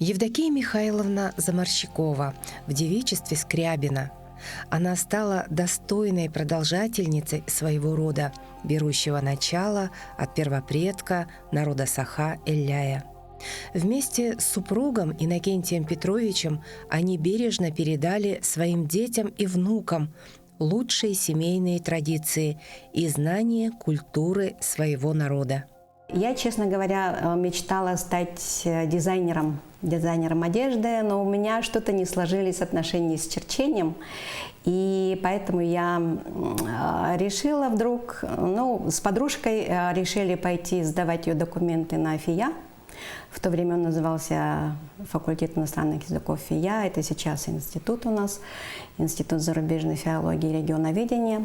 Евдокия Михайловна Заморщикова в девичестве Скрябина. Она стала достойной продолжательницей своего рода, берущего начало от первопредка народа Саха-Эляя. Вместе с супругом Иннокентием Петровичем они бережно передали своим детям и внукам лучшие семейные традиции и знания культуры своего народа. Я, честно говоря, мечтала стать дизайнером одежды, но у меня что-то не сложились отношения с черчением, и поэтому я решила вдруг, с подружкой решили пойти сдавать ее документы на ФИЯ. В то время он назывался факультет иностранных языков ФИЯ, это сейчас институт у нас, Институт зарубежной филологии и регионоведения.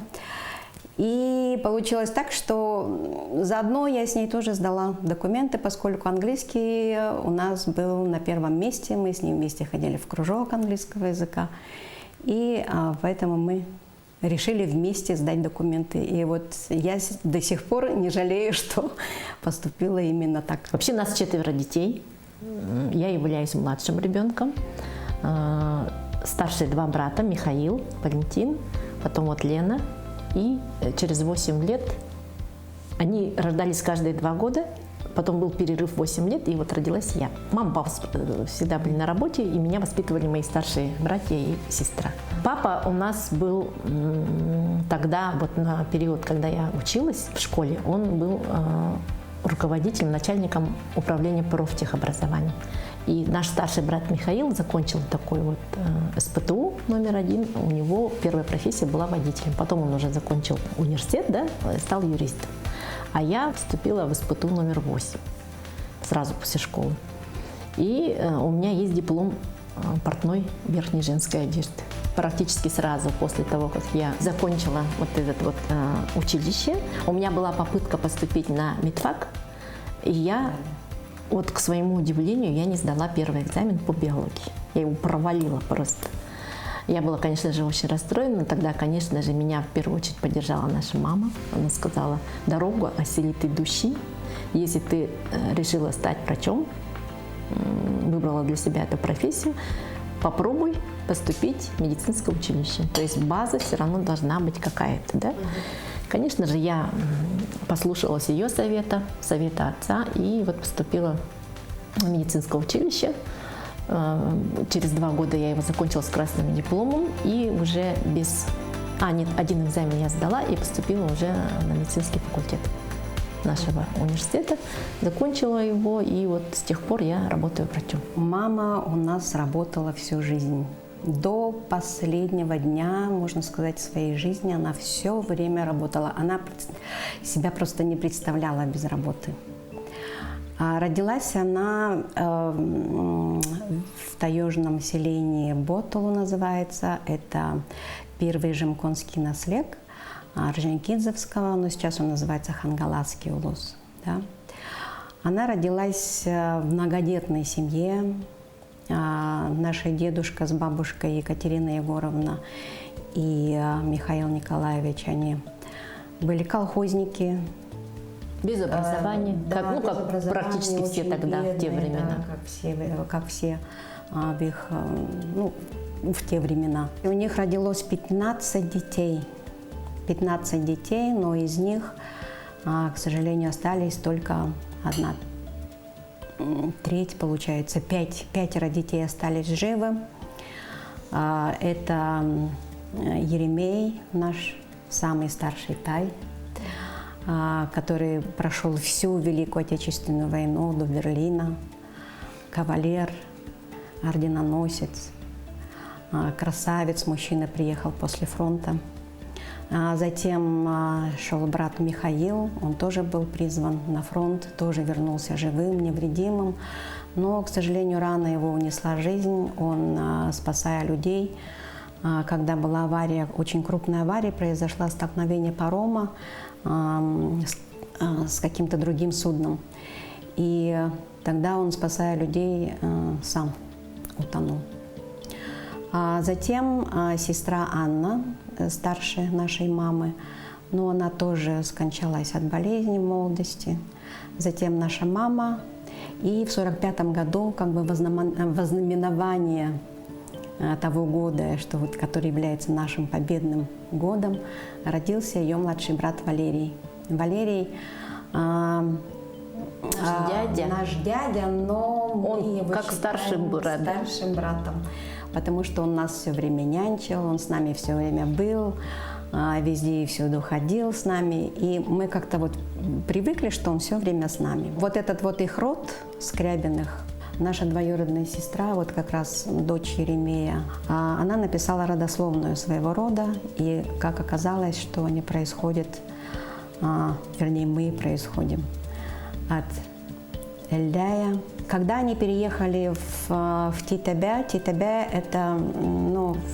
И получилось так, что заодно я с ней тоже сдала документы, поскольку английский у нас был на первом месте. Мы с ней вместе ходили в кружок английского языка. И поэтому мы решили вместе сдать документы. И вот я до сих пор не жалею, что поступила именно так. Вообще нас 4 детей. Я являюсь младшим ребенком. Старшие 2 брата, Михаил, Валентин, потом вот Лена. И через 8 лет, они рождались каждые 2 года, потом был перерыв 8 лет, и вот родилась я. Мама, папа всегда были на работе, и меня воспитывали мои старшие братья и сестра. Папа у нас был тогда, вот на период, когда я училась в школе, он был руководителем, начальником управления профтехобразования. И наш старший брат Михаил закончил такой вот СПТУ номер 1. У него первая профессия была водителем. Потом он уже закончил университет, да, стал юристом. А я вступила в СПТУ номер 8 сразу после школы. И у меня есть диплом портной верхней женской одежды. Практически сразу после того, как я закончила вот это вот училище, у меня была попытка поступить на медфак, и я, вот к своему удивлению, я не сдала первый экзамен по биологии. Я его провалила просто. Я была, конечно же, очень расстроена, но тогда, конечно же, меня в первую очередь поддержала наша мама. Она сказала: дорогу осилит идущий. Если ты решила стать врачом, выбрала для себя эту профессию, попробуй поступить в медицинское училище. То есть база все равно должна быть какая-то, да? Конечно же, я послушалась ее совета отца, и вот поступила в медицинское училище. Через 2 года я его закончила с красным дипломом, и уже без... один экзамен я сдала и поступила уже на медицинский факультет нашего университета, закончила его, и вот с тех пор я работаю врачом. Мама у нас работала всю жизнь. До последнего дня, можно сказать, своей жизни она все время работала. Она себя просто не представляла без работы. Родилась она в таежном селении Ботулу, называется. Это первый Жемконский наслег Орджоникидзевского, но сейчас он называется Хангаласский улус. Да? Она родилась в многодетной семье. Наша дедушка с бабушкой Екатерина Егоровна и Михаил Николаевич, они были колхозники. Без образования, Да, как практически все тогда, бедные, в те времена. Да, как все в те времена. И у них родилось 15 детей. 15 детей, но из них, к сожалению, остались только 1/3, получается, 5 детей остались живы. Это Еремей, наш самый старший тай, который прошел всю Великую Отечественную войну до Берлина, кавалер, орденоносец, красавец, мужчина, приехал после фронта. Затем шел брат Михаил, он тоже был призван на фронт, тоже вернулся живым, невредимым, но, к сожалению, рано его унесла жизнь. Он, спасая людей, когда была авария, очень крупная авария, произошла столкновение парома с каким-то другим судном. И тогда он, спасая людей, сам утонул. Затем сестра Анна, старшая нашей мамы, но она тоже скончалась от болезни в молодости. Затем наша мама И в 1945 году, как бы вознаменование того года, что вот, который является нашим победным годом, родился ее младший брат Валерий. Валерий наш дядя, но он его как старший брат, старшим братом, потому что он нас все время нянчил, он с нами все время был, везде и всюду ходил с нами, и мы как-то вот привыкли, что он все время с нами. Вот этот вот их род Скрябиных, наша двоюродная сестра, вот как раз дочь Еремея, она написала родословную своего рода, и как оказалось, что они происходят, вернее, мы происходим от Эльдая. Когда они переехали в Титабя, Титабя это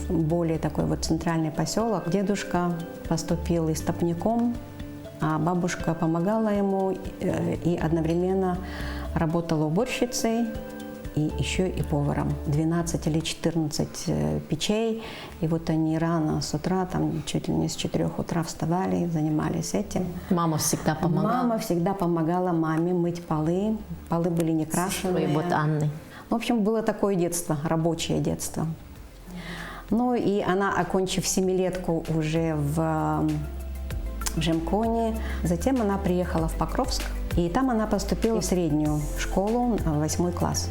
более такой вот центральный поселок, дедушка поступил истопником, а бабушка помогала ему и одновременно работала уборщицей и еще и поваром. 12 или 14 печей, и вот они рано с утра, там чуть ли не с 4 утра вставали, занимались этим. Мама всегда помогала? Мама всегда помогала маме мыть полы. Полы были не крашеные. И вот Анны. В общем, было такое детство, рабочее детство. Ну и она, окончив 7-летку уже в Жемконе, затем она приехала в Покровск, и там она поступила в среднюю школу, 8 класс,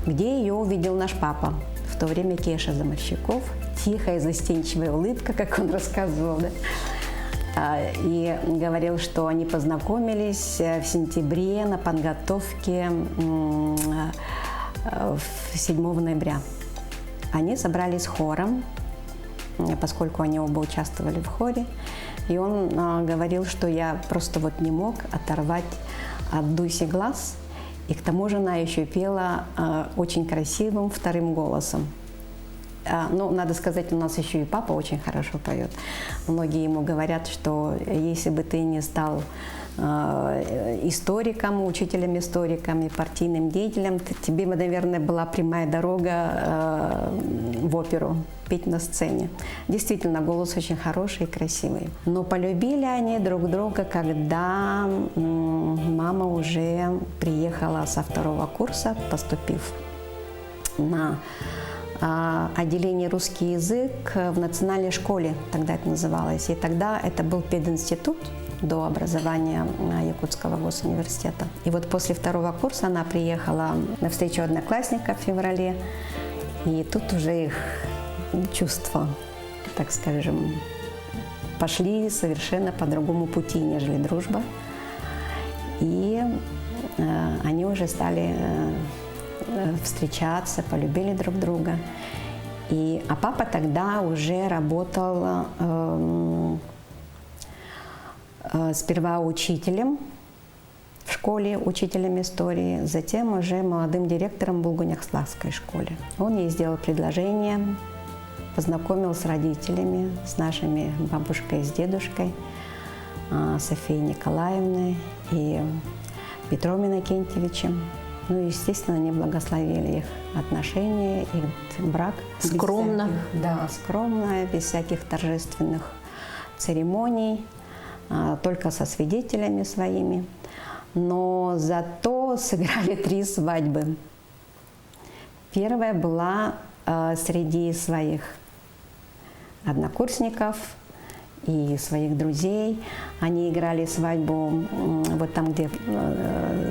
где ее увидел наш папа, в то время Кеша Заморщиков, тихая, застенчивая улыбка, как он рассказывал, да? И говорил, что они познакомились в сентябре на подготовке 7 ноября. Они собрались хором, поскольку они оба участвовали в хоре, и он говорил, что я просто вот не мог оторвать от Дуси глаз, и к тому же она еще пела очень красивым вторым голосом. Ну, надо сказать, у нас еще и папа очень хорошо поет. Многие ему говорят, что если бы ты не стал историком, учителем-историком и партийным деятелем, тебе бы, наверное, была прямая дорога в оперу, петь на сцене. Действительно, голос очень хороший и красивый. Но полюбили они друг друга, когда мама уже приехала со 2 курса, поступив на отделение русский язык в национальной школе, тогда это называлось. И тогда это был пединститут до образования Якутского госуниверситета. И вот после 2 курса она приехала на встречу одноклассников в феврале, и тут уже их чувства, так скажем, пошли совершенно по другому пути, нежели дружба. И они уже стали встречаться, полюбили друг друга. А папа тогда уже работал сперва учителем в школе, учителем истории, затем уже молодым директором в Булгуняхславской школе. Он ей сделал предложение, познакомил с родителями, с нашими бабушкой с дедушкой, Софией Николаевной и Петром Иннокентьевичем. Ну, естественно, они благословили их отношения, их брак. Скромно. Скромно, без всяких торжественных церемоний, только со свидетелями своими. Но зато сыграли 3 свадьбы. Первая была среди своих однокурсников и своих друзей. Они играли свадьбу вот там, где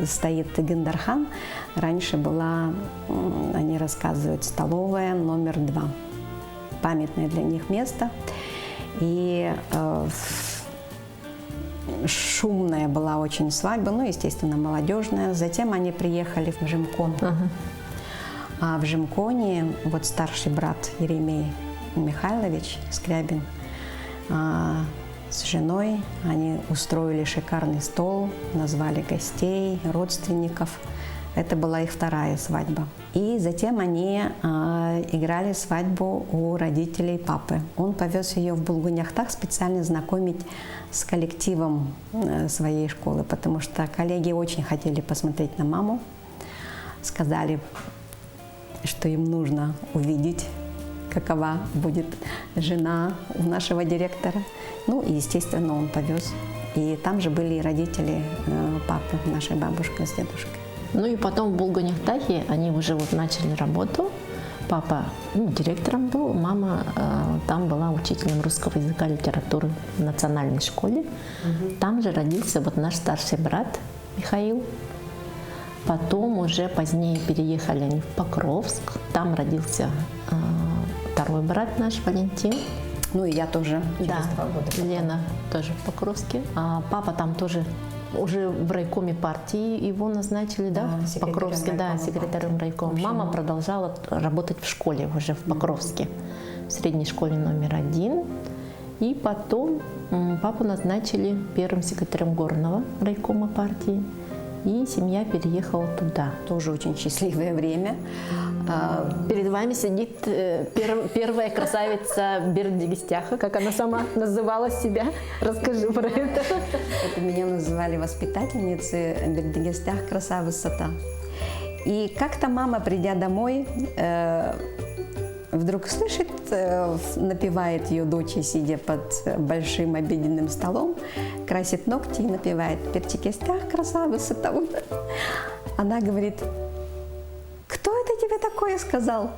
стоит Гендархан. Раньше была, они рассказывают, столовая номер 2. Памятное для них место. И шумная была очень свадьба, ну, естественно, молодежная. Затем они приехали в Жемкон. А в Жемконе вот старший брат Еремей Михайлович Скрябин с женой, они устроили шикарный стол, назвали гостей, родственников. Это была их 2-я свадьба. И затем они играли свадьбу у родителей папы. Он повез ее в Булгуняхтах специально знакомить с коллективом своей школы, потому что коллеги очень хотели посмотреть на маму. Сказали, что им нужно увидеть, какова будет жена у нашего директора. Ну и, естественно, он повез И там же были родители папы, нашей бабушки с дедушкой. Ну и потом в Булганихтахе они уже вот начали работу. Папа директором был, мама там была учителем русского языка и литературы в национальной школе. Там же родился вот наш старший брат Михаил. Потом уже позднее переехали они в Покровск. Там родился второй брат наш Валентин. Ну и я тоже через Да, 2 года. потом. Лена тоже в Покровске. А папа там тоже уже в райкоме партии его назначили, да, в секретарем Покровске, да, райкома секретарем партии. райкома. В общем, Мама продолжала работать в школе уже в Покровске, в средней школе номер 1. И потом папу назначили первым секретарем горного райкома партии. И семья переехала туда. Тоже очень счастливое время. Перед вами сидит первая красавица Бердигистяха, как она сама называла себя. Расскажи про это. Это меня называли воспитательницы Бердигистях красавица-то. И как-то мама, придя домой, вдруг слышит, напевает ее дочь, сидя под большим обеденным столом, красит ногти и напевает «Бердигистях красавица-то». Она говорит: «Кто это тебе такое сказал?»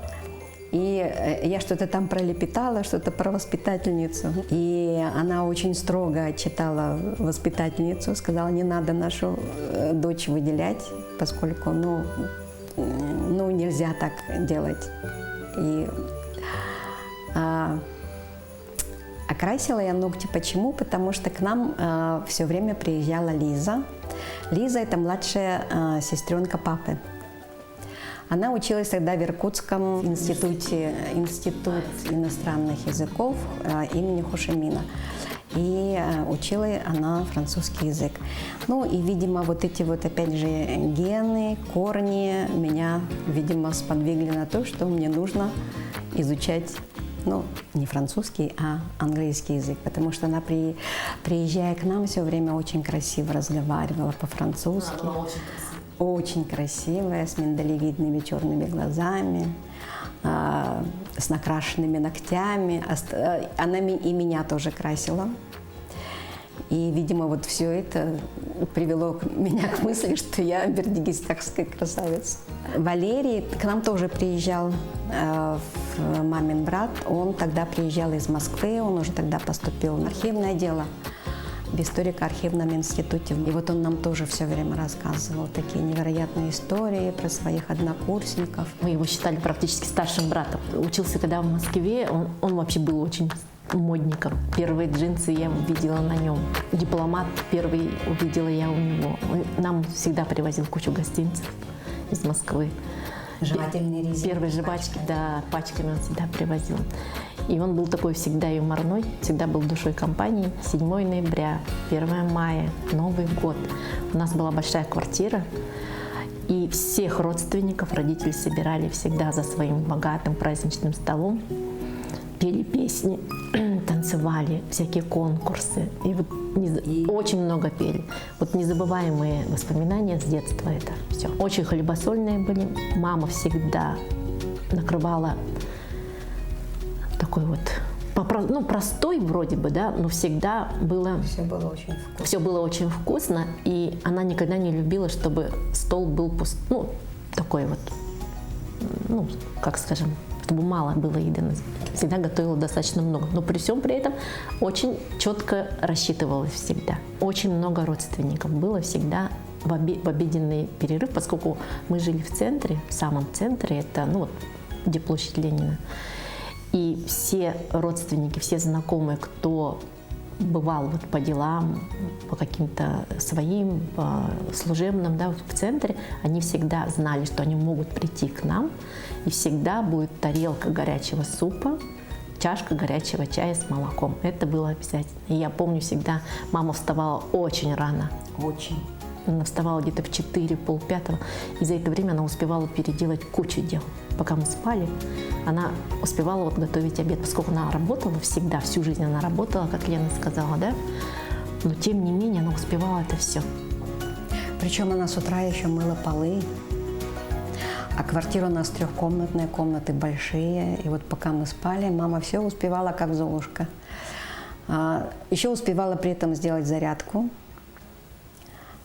И я что-то там пролепетала, что-то про воспитательницу. И она очень строго отчитала воспитательницу, сказала: не надо нашу дочь выделять, поскольку, нельзя так делать. И окрасила я ногти. Почему? Потому что к нам все время приезжала Лиза. Лиза – это младшая сестренка папы. Она училась тогда в Иркутском институте, Институт иностранных языков имени Хошимина. И учила она французский язык. Ну и, видимо, вот эти вот, опять же, гены, корни меня, видимо, сподвигли на то, что мне нужно изучать, не французский, а английский язык. Потому что она, приезжая к нам, все время очень красиво разговаривала по-французски. Очень красивая, с миндалевидными черными глазами, с накрашенными ногтями. Она и меня тоже красила. И, видимо, вот все это привело меня к мысли, что я бердигистяхская красавица. Валерий к нам тоже приезжал, мамин брат. Он тогда приезжал из Москвы, он уже тогда поступил в архивное дело в историко-архивном институте. И вот он нам тоже все время рассказывал такие невероятные истории про своих однокурсников. Мы его считали практически старшим братом. Учился когда в Москве, он вообще был очень модником. Первые джинсы я увидела на нем. Дипломат первый увидела я у него. Он нам всегда привозил кучу гостинцев из Москвы. Жевательные резинки. Первые жвачки, да, пачками он всегда привозил. И он был такой всегда юморной, всегда был душой компании. 7 ноября, 1 мая, Новый год. У нас была большая квартира, и всех родственников родители собирали всегда за своим богатым праздничным столом, пели песни, танцевали, всякие конкурсы. И вот очень много пели. Вот незабываемые воспоминания с детства это все. Очень хлебосольные были. Мама всегда накрывала такой вот, простой вроде бы, да, но всегда было... Все было очень вкусно. Все было очень вкусно, и она никогда не любила, чтобы стол был пуст, такой вот, как скажем, чтобы мало было еды. Всегда готовила достаточно много, но при всем при этом очень четко рассчитывалась всегда. Очень много родственников было всегда в обеденный перерыв, поскольку мы жили в центре, в самом центре, это, где площадь Ленина. И все родственники, все знакомые, кто бывал вот по делам, по каким-то своим, по служебным, да, в центре, они всегда знали, что они могут прийти к нам, и всегда будет тарелка горячего супа, чашка горячего чая с молоком. Это было обязательно. И я помню, всегда мама вставала очень рано. Очень. Она вставала где-то в 4, полпятого, и за это время она успевала переделать кучу дел. Пока мы спали, она успевала готовить обед, поскольку она работала всегда, всю жизнь она работала, как Лена сказала, да, но тем не менее она успевала это все. Причем она с утра еще мыла полы, а квартира у нас 3-комнатная, комнаты большие, и вот пока мы спали, мама все успевала, как Золушка. Еще успевала при этом сделать зарядку.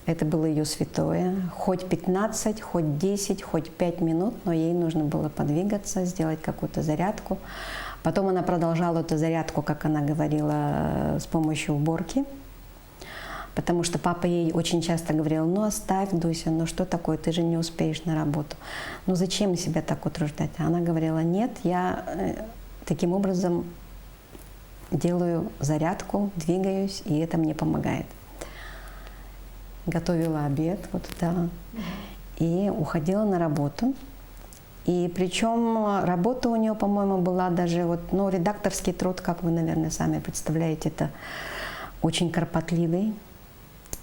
Это было ее святое. Хоть 15, хоть 10, хоть 5 минут, но ей нужно было подвигаться, сделать какую-то зарядку. Потом она продолжала эту зарядку, как она говорила, с помощью уборки. Потому что папа ей очень часто говорил: ну оставь, Дуся, ну что такое, ты же не успеешь на работу. Ну зачем себя так утруждать? А она говорила: нет, я таким образом делаю зарядку, двигаюсь, и это мне помогает. Готовила обед, вот да, и уходила на работу. И причем работа у нее, по-моему, была даже вот, ну, редакторский труд, как вы, наверное, сами представляете, это очень кропотливый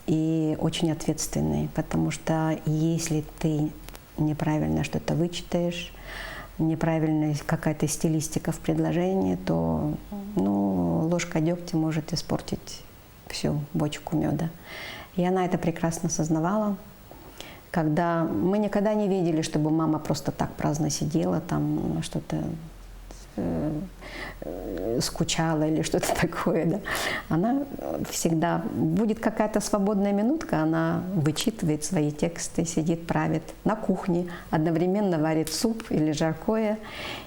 и очень ответственный, потому что если ты неправильно что-то вычитаешь, неправильная какая-то стилистика в предложении, то, ну, ложка дегтя может испортить всю бочку меда. И она это прекрасно осознавала. Когда мы никогда не видели, чтобы мама просто так праздно сидела, там что-то скучала или что-то такое. Да. Она всегда, будет какая-то свободная минутка, она вычитывает свои тексты, сидит, правит на кухне, одновременно варит суп или жаркое,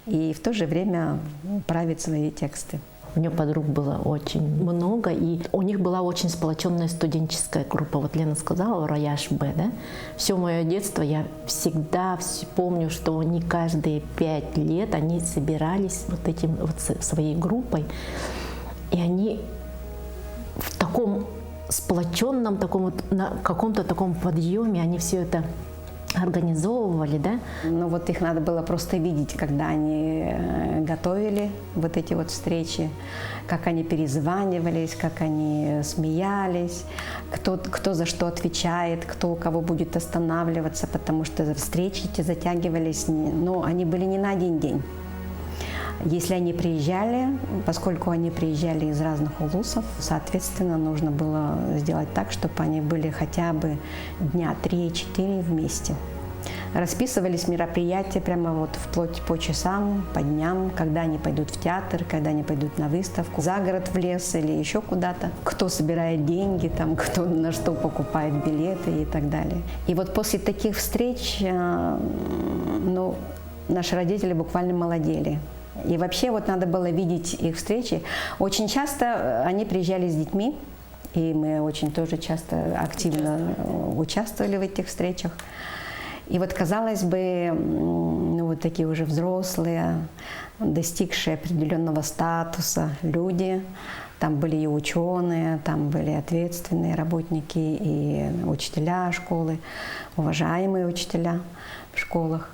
и в то же время правит свои тексты. У нее подруг было очень много, и у них была очень сплоченная студенческая группа. Вот Лена сказала, Рояж Б, да? Все мое детство я всегда помню, что они каждые 5 лет они собирались вот этим вот своей группой, и они в таком сплоченном, таком вот, на каком-то таком подъеме они все это организовывали, да? Ну вот их надо было просто видеть, когда они готовили вот эти вот встречи, как они перезванивались, как они смеялись, кто за что отвечает, кто у кого будет останавливаться, потому что встречи эти затягивались, но они были не на один день. Если они приезжали, поскольку они приезжали из разных улусов, соответственно, нужно было сделать так, чтобы они были хотя бы дня 3-4 вместе. Расписывались мероприятия прямо вот вплоть по часам, по дням, когда они пойдут в театр, когда они пойдут на выставку, за город, в лес или еще куда-то. Кто собирает деньги, там, кто на что покупает билеты и так далее. И вот после таких встреч, ну, наши родители буквально молодели. И вообще вот надо было видеть их встречи. Очень часто они приезжали с детьми, и мы очень тоже часто активно участвовали в этих встречах. И вот, казалось бы, ну, вот такие уже взрослые, достигшие определенного статуса люди. Там были и ученые, там были ответственные работники, и учителя школы, уважаемые учителя в школах.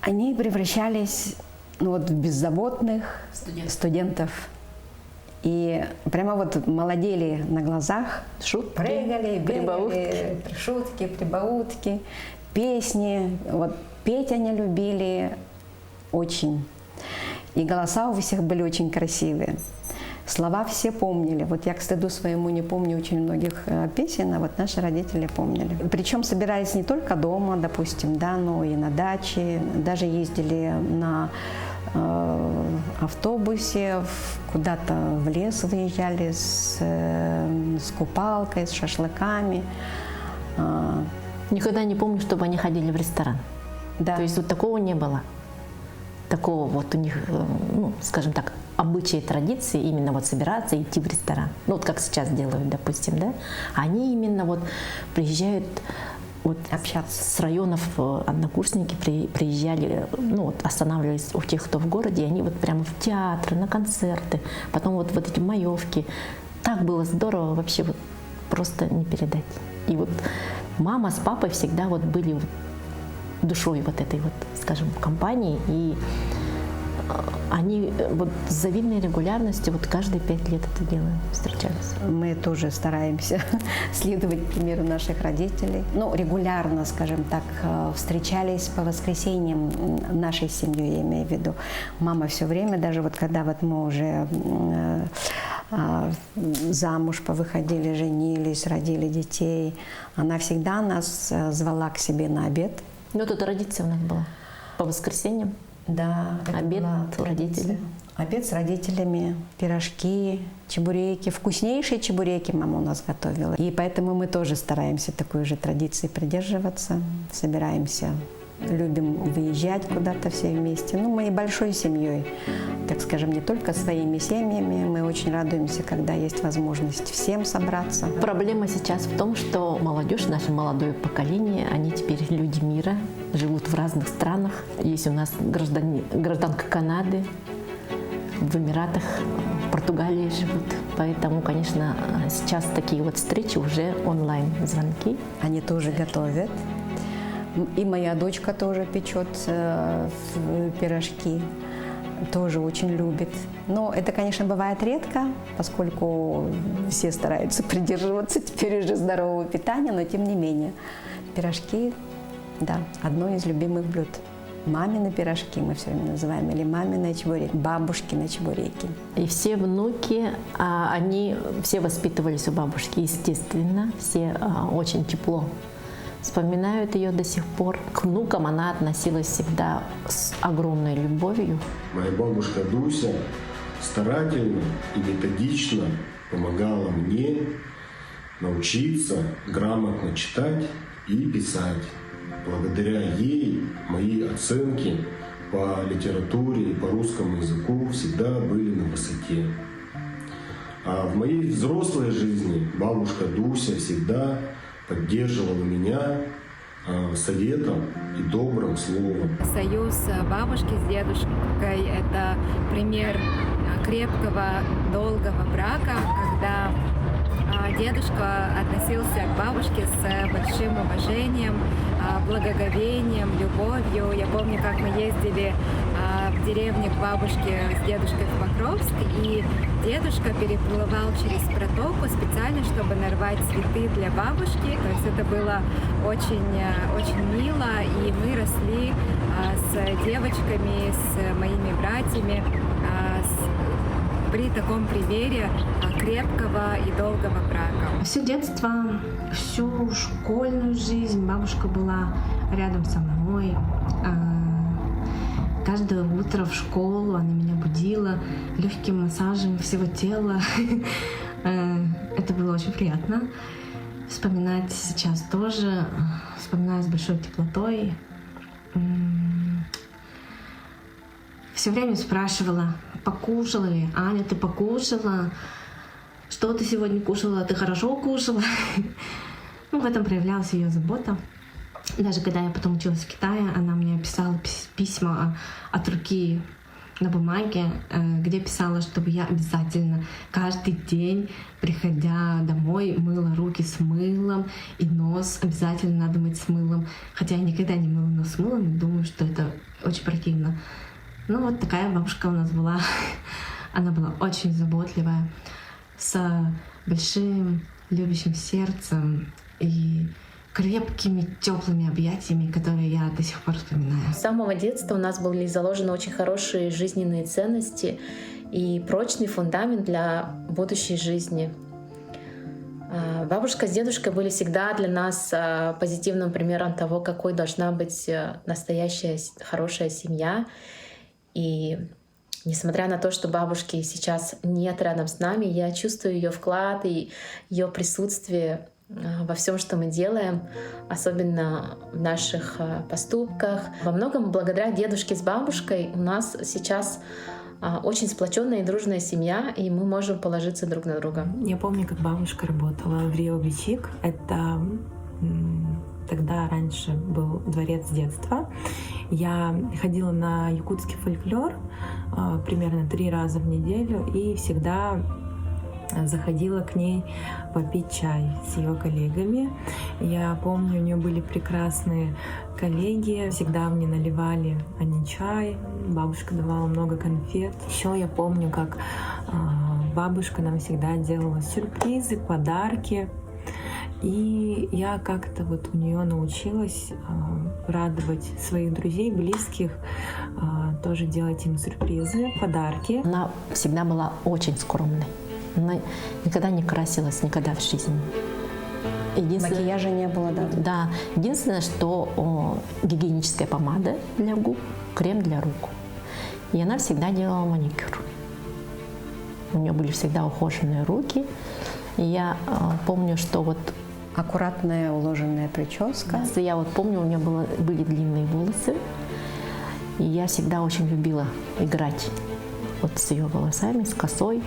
Они превращались, ну, вот, в беззаботных студентов. И прямо вот молодели на глазах, Шутки, прыгали, прибаутки. шутки, прибаутки, песни. Вот петь они любили очень. И голоса у всех были очень красивые. Слова все помнили. Вот я, к стыду своему, не помню очень многих песен, а вот наши родители помнили. Причем собирались не только дома, допустим, да, но и на даче. Даже ездили на автобусе, куда-то в лес выезжали с купалкой, с шашлыками. Никогда не помню, чтобы они ходили в ресторан. Да. То есть вот такого не было. Такого вот у них, ну, скажем так, обычаи, традиции именно вот собираться и идти в ресторан. Ну вот как сейчас делают, допустим, да. Они именно вот приезжают вот общаться с районов, однокурсники приезжали, ну вот останавливались у тех, кто в городе, и они вот прямо в театры, на концерты, потом вот эти маевки. Так было здорово, вообще вот просто не передать. И вот мама с папой всегда вот были вот душой вот этой вот, скажем, компании, и они вот с завидной регулярностью вот каждые 5 лет это делают, встречались. Мы тоже стараемся следовать примеру наших родителей. Ну, регулярно, скажем так, встречались по воскресеньям нашей семьей, я имею в виду. Мама все время, даже вот когда вот мы уже замуж повыходили, женились, родили детей, она всегда нас звала к себе на обед. Ну, это традиция у нас была по воскресеньям. Да, обед у родителей. Обед с родителями, пирожки, чебуреки. Вкуснейшие чебуреки мама у нас готовила. И поэтому мы тоже стараемся такой же традиции придерживаться. Собираемся, любим выезжать куда-то все вместе. Ну, мы и большой семьей, так скажем, не только своими семьями. Мы очень радуемся, когда есть возможность всем собраться. Проблема сейчас в том, что молодежь, наше молодое поколение, они теперь люди мира, живут в разных странах. Есть у нас гражданка Канады, в Эмиратах, в Португалии живут. Поэтому, конечно, сейчас такие вот встречи уже онлайн-звонки. Они тоже готовят. И моя дочка тоже печет пирожки, тоже очень любит. Но это, конечно, бывает редко, поскольку все стараются придерживаться теперь уже здорового питания, но тем не менее. Пирожки, да, одно из любимых блюд. Мамины пирожки мы все время называем, или мамины чебуреки, бабушкины чебуреки. И все внуки, они все воспитывались у бабушки, естественно, все очень тепло вспоминают ее до сих пор. К внукам она относилась всегда с огромной любовью. Моя бабушка Дуся старательно и методично помогала мне научиться грамотно читать и писать. Благодаря ей мои оценки по литературе и по русскому языку всегда были на высоте. А в моей взрослой жизни бабушка Дуся всегда поддерживала меня советом и добрым словом. Союз бабушки с дедушкой – это пример крепкого, долгого брака, когда дедушка относился к бабушке с большим уважением, благоговением, любовью. Я помню, как мы ездили в деревню к бабушке с дедушкой в Покровск, и дедушка переплывал через протоку специально, чтобы нарвать цветы для бабушки. То есть это было очень, очень мило, и мы росли с девочками, с моими братьями при таком примере крепкого и долгого брака. Все детство, всю школьную жизнь бабушка была рядом со мной. Каждое утро в школу она меня будила легким массажем всего тела. Это было очень приятно. Вспоминать сейчас тоже, вспоминаю с большой теплотой. Все время спрашивала, покушала ли? Аня, ты покушала? Что ты сегодня кушала? Ты хорошо кушала? Ну, в этом проявлялась ее забота. Даже когда я потом училась в Китае, она мне писала письма от руки на бумаге, где писала, чтобы я обязательно каждый день, приходя домой, мыла руки с мылом, и нос обязательно надо мыть с мылом. Хотя я никогда не мыла нос с мылом, и думаю, что это очень противно. Ну вот такая бабушка у нас была. Она была очень заботливая, с большим любящим сердцем и крепкими, теплыми объятиями, которые я до сих пор вспоминаю. С самого детства у нас были заложены очень хорошие жизненные ценности и прочный фундамент для будущей жизни. Бабушка с дедушкой были всегда для нас позитивным примером того, какой должна быть настоящая хорошая семья. И несмотря на то, что бабушки сейчас нет рядом с нами, я чувствую ее вклад и ее присутствие во всем, что мы делаем, особенно в наших поступках. Во многом благодаря дедушке с бабушкой у нас сейчас очень сплоченная и дружная семья, и мы можем положиться друг на друга. Я помню, как бабушка работала в Рио Бичик. Это тогда раньше был дворец детства. Я ходила на якутский фольклор примерно 3 раза в неделю и всегда заходила к ней попить чай с ее коллегами. Я помню, у нее были прекрасные коллеги, всегда мне наливали они чай, бабушка давала много конфет. Еще я помню, как бабушка нам всегда делала сюрпризы, подарки. И я как-то вот у нее научилась радовать своих друзей, близких, тоже делать им сюрпризы, подарки. Она всегда была очень скромной. Она никогда не красилась, никогда в жизни. Макияжа не было, да? Да. Единственное, что гигиеническая помада для губ, крем для рук. И она всегда делала маникюр. у нее были всегда ухоженные руки. И я помню, что вот Аккуратная уложенная прическа. я вот помню, у нее были длинные волосы. И я всегда очень любила играть вот с ее волосами, с косой.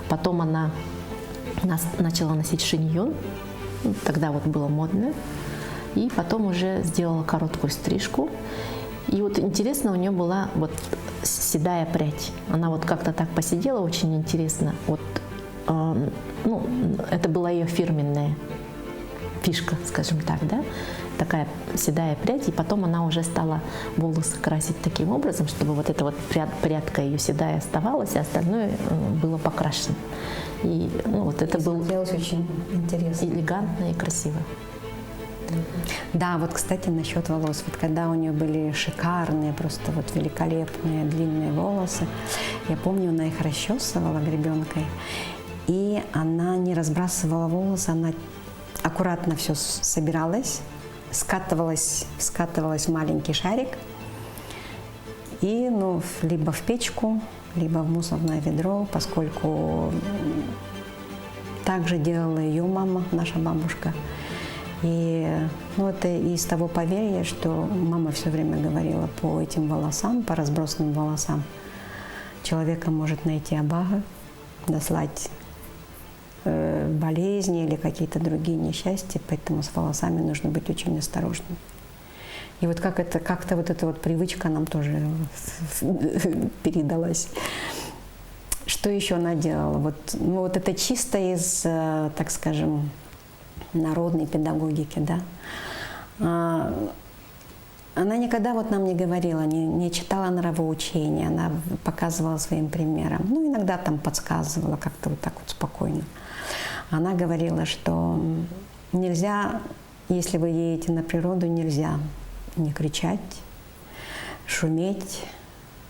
Потом она начала носить шиньон. Тогда вот было модно. И потом уже сделала короткую стрижку. И вот интересно, у нее была вот седая прядь. Она вот как-то так посидела, очень интересно. Вот, ну, это была ее фирменная фишка, скажем так, да? Такая седая прядь. И потом она уже стала волосы красить таким образом, чтобы вот эта вот прядка ее седая оставалась, а остальное было покрашено. И ну, вот это было очень интересно. элегантно и красиво. Да, вот, кстати, насчет волос. Вот когда у нее были шикарные, просто вот великолепные длинные волосы, я помню, она их расчесывала гребенкой, и она не разбрасывала волосы, она аккуратно все собиралась, скатывалась в маленький шарик, и, ну, либо в печку, либо в мусорное ведро, поскольку так же делала ее мама, наша бабушка. И ну, это из того поверья, что мама все время говорила по этим волосам, по разбросанным волосам. Человека может найти абага, наслать болезни или какие-то другие несчастья, поэтому с волосами нужно быть очень осторожным. И вот как-то вот эта вот привычка нам тоже передалась. Что еще она делала? Вот, ну, вот это чисто из, так скажем, народной педагогики, да. Она никогда вот нам не говорила, не читала нравоучения, она показывала своим примером. Ну, иногда там подсказывала как-то вот так вот спокойно. Она говорила, что нельзя, если вы едете на природу, нельзя не кричать, шуметь,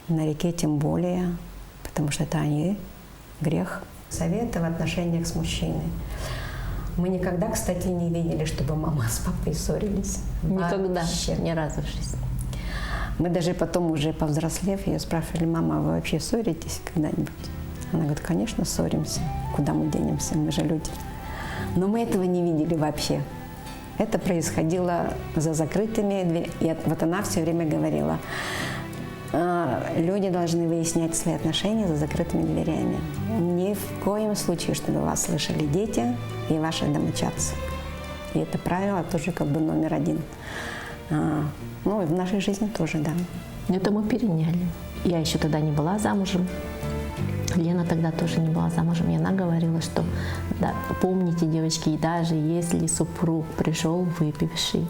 на реке тем более, потому что это грех. Советы в отношениях с мужчиной. Мы никогда, кстати, не видели, чтобы мама с папой ссорились. Никогда, Вообще. ни разу в жизни. Мы даже потом, уже повзрослев, ее спрашивали: мама, вы вообще ссоритесь когда-нибудь? Она говорит: конечно, ссоримся. Куда мы денемся, мы же люди. Но мы этого не видели вообще. Это происходило за закрытыми дверями. И вот она все время говорила: люди должны выяснять свои отношения за закрытыми дверями. Ни в коем случае, чтобы вас слышали дети и ваши домочадцы. И это правило тоже как бы номер один. Ну, и в нашей жизни тоже, да. Это мы переняли. Я еще тогда не была замужем. Лена тогда тоже не была замужем. И она говорила, что да, помните, девочки, и даже если супруг пришел выпивший,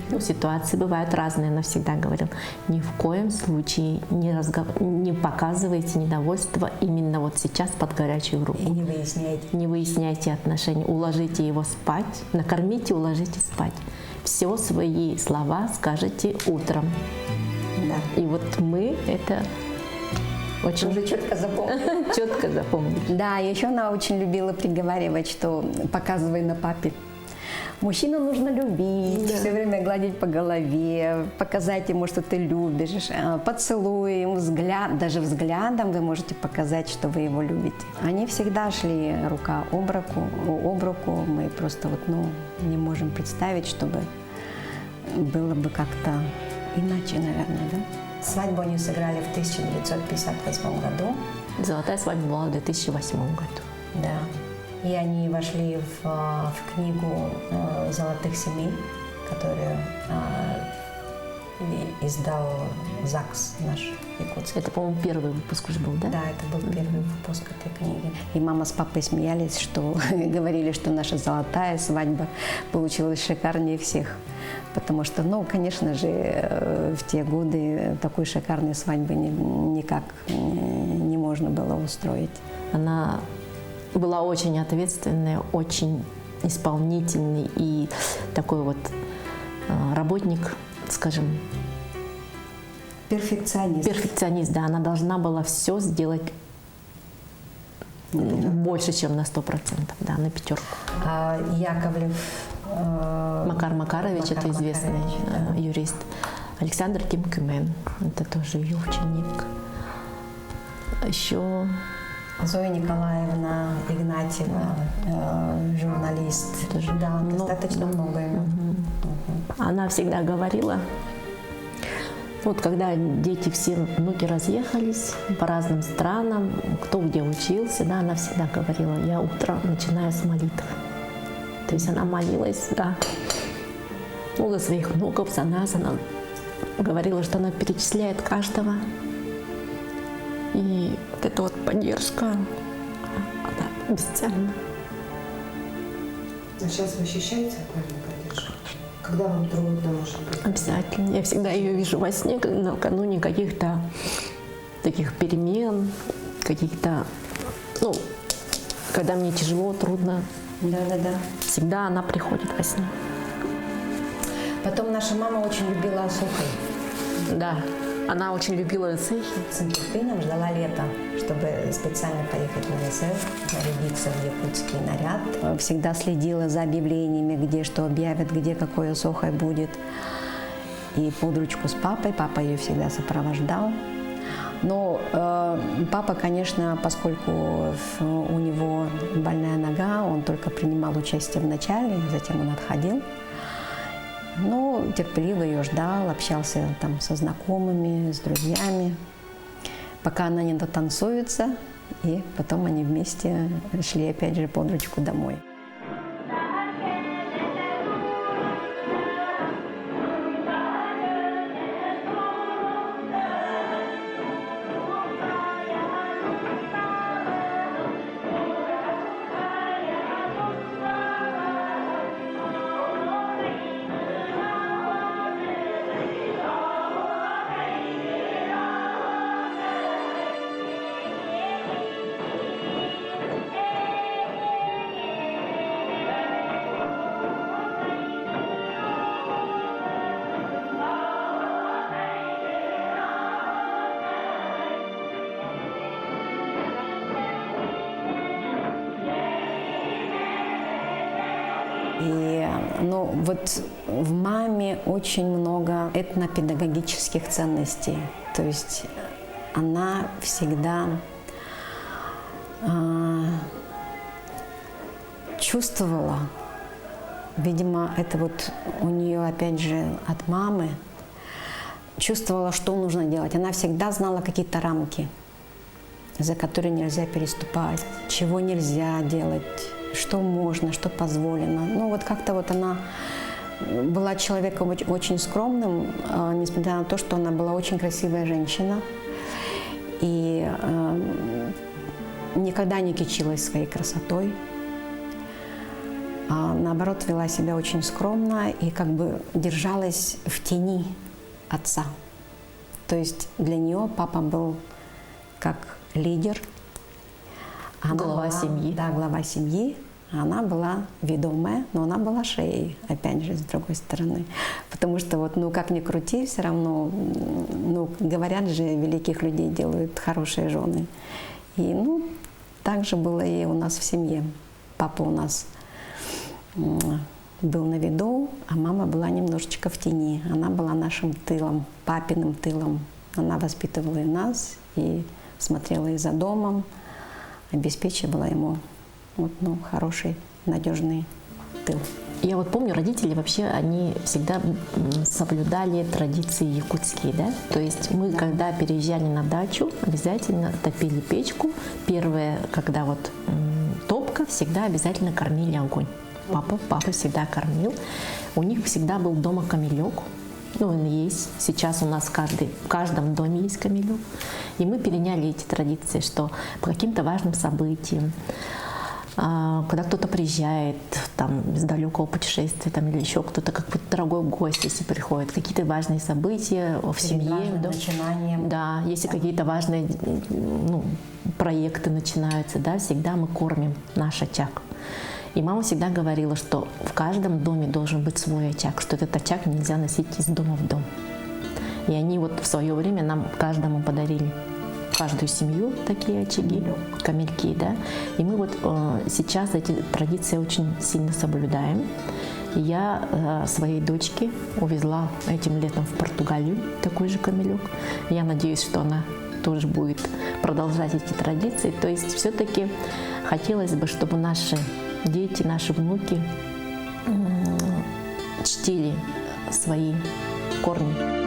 ну, ситуации бывают разные, она всегда говорила, ни в коем случае не показывайте недовольство именно вот сейчас под горячую руку. И не выясняйте. Не выясняйте отношения, уложите его спать, накормите, уложите спать. Все свои слова скажете утром. Да. И вот мы это очень Уже четко запомнили. четко запомнили. Да, еще она очень любила приговаривать, что показывай на папе. Мужчину нужно любить, все время гладить по голове, показать ему, что ты любишь, поцелуем, даже взглядом вы можете показать, что вы его любите. Они всегда шли рука об руку, мы просто вот, не можем представить, чтобы было бы как-то иначе, наверное, да? Свадьбу они сыграли в 1958 году. Золотая свадьба была в 2008 году. Да. И они вошли в книгу «Золотых семей», которую издал ЗАГС наш якутский. Это, по-моему, первый выпуск уже был, да? Да, это был первый выпуск этой книги. И мама с папой смеялись, что говорили, что наша золотая свадьба получилась шикарнее всех. Потому что, конечно же, в те годы такой шикарной свадьбы никак не можно было устроить. Она была очень ответственная, очень исполнительный и такой вот работник, скажем, перфекционист. Перфекционист, да. Она должна была все сделать больше, чем на 100%, да, на 5. Яковлев. Макар Макарович, это известный юрист. Александр Тимкюмен, это тоже ее ученик. Еще Зоя Николаевна Игнатьева, журналист. Да, достаточно много имен. Она всегда говорила, вот когда дети все, внуки разъехались по разным странам, кто где учился, да, она всегда говорила, я утром начинаю с молитв. То есть она молилась, да, ну, за своих внуков, за нас. Она говорила, что она перечисляет каждого. И вот эта вот поддержка, она бесценна. А сейчас вы ощущаете такую поддержку? Когда вам трудно, может быть? Обязательно. Я всегда ее вижу во сне, накануне каких-то таких перемен, каких-то, ну, когда мне тяжело, трудно. Да. Всегда она приходит во сне. Потом наша мама очень любила Асухой. Да, она очень любила цехи. С нетерпением ждала лета, чтобы специально поехать на СФ, нарядиться в якутский наряд. Всегда следила за объявлениями, где что объявят, где какой Асухой будет. И под ручку с папой. Папа ее всегда сопровождал. Но папа, конечно, поскольку у него больная нога, он только принимал участие в начале, затем он отходил. Но терпеливо ее ждал, общался там со знакомыми, с друзьями, пока она не дотанцуется, и потом они вместе шли опять же под ручку домой. И, ну, вот в маме очень много этнопедагогических ценностей. То есть она всегда чувствовала, видимо, это вот у нее, опять же, от мамы, чувствовала, что нужно делать. Она всегда знала какие-то рамки, за которые нельзя переступать, чего нельзя делать, что можно, что позволено. Ну вот как-то вот она была человеком очень скромным, несмотря на то, что она была очень красивая женщина. И никогда не кичилась своей красотой. А наоборот, вела себя очень скромно и как бы держалась в тени отца. То есть для нее папа был как лидер. Глава семьи. Да, глава семьи. Она была ведомая, но она была шеей, опять же, с другой стороны. Потому что вот, ну, как ни крути, все равно, ну, говорят же, великих людей делают хорошие жены. И, ну, так же было и у нас в семье. Папа у нас был на виду, а мама была немножечко в тени. Она была нашим тылом, папиным тылом. Она воспитывала и нас, и смотрела и за домом, обеспечивала ему вот, ну, хороший, надежный тыл. Я вот помню, родители вообще, они всегда соблюдали традиции якутские, да? То есть мы, когда переезжали на дачу, обязательно топили печку. Первое, когда вот топка, всегда обязательно кормили огонь. Папа всегда кормил. У них всегда был дома камелек. Ну, он есть. Сейчас у нас в каждом доме есть камелек. И мы переняли эти традиции, что по каким-то важным событиям, когда кто-то приезжает там, из далекого путешествия там, или еще кто-то, какой-то дорогой гость, если приходит, какие-то важные события в семье. Да, если какие-то важные проекты начинаются, да, всегда мы кормим наш очаг. И мама всегда говорила, что в каждом доме должен быть свой очаг, что этот очаг нельзя носить из дома в дом. И они вот в свое время нам каждому подарили, каждую семью такие очаги, камельки, да. И мы вот сейчас эти традиции очень сильно соблюдаем. И я своей дочке увезла этим летом в Португалию такой же камелек. Я надеюсь, что она тоже будет продолжать эти традиции. То есть все-таки хотелось бы, чтобы наши дети, наши внуки чтили свои корни.